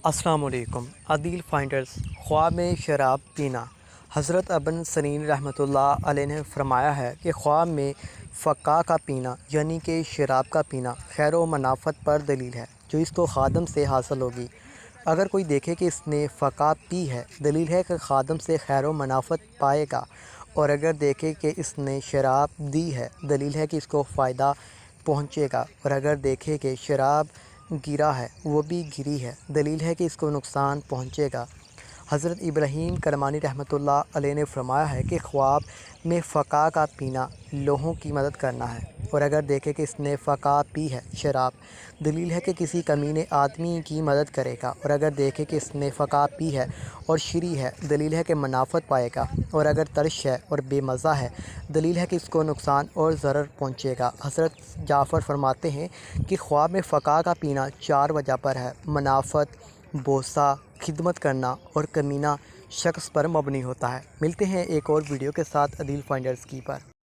السلام علیکم عدیل فائنڈرز۔ خواب میں شراب پینا۔ حضرت ابن سیرین رحمۃ اللہ علیہ نے فرمایا ہے کہ خواب میں فقہ کا پینا یعنی کہ شراب کا پینا خیر و منافعت پر دلیل ہے جو اس کو خادم سے حاصل ہوگی۔ اگر کوئی دیکھے کہ اس نے فقہ پی ہے، دلیل ہے کہ خادم سے خیر و منافعت پائے گا، اور اگر دیکھے کہ اس نے شراب دی ہے، دلیل ہے کہ اس کو فائدہ پہنچے گا، اور اگر دیکھے کہ شراب گرا ہے، وہ بھی گری ہے، دلیل ہے کہ اس کو نقصان پہنچے گا۔ حضرت ابراہیم کرمانی رحمۃ اللہ علیہ نے فرمایا ہے کہ خواب میں فقہ کا پینا لوگوں کی مدد کرنا ہے، اور اگر دیکھے کہ اس نے فقہ پی ہے شراب، دلیل ہے کہ کسی کمینے آدمی کی مدد کرے گا، اور اگر دیکھے کہ اس نے فقہ پی ہے اور شری ہے، دلیل ہے کہ منافعت پائے گا، اور اگر ترش ہے اور بے مزہ ہے، دلیل ہے کہ اس کو نقصان اور ضرر پہنچے گا۔ حضرت جعفر فرماتے ہیں کہ خواب میں فقہ کا پینا 4 وجہ پر ہے: منافعت، بوسہ، خدمت کرنا اور کمینہ شخص پر مبنی ہوتا ہے۔ ملتے ہیں ایک اور ویڈیو کے ساتھ عدیل فائنڈرز کی پر۔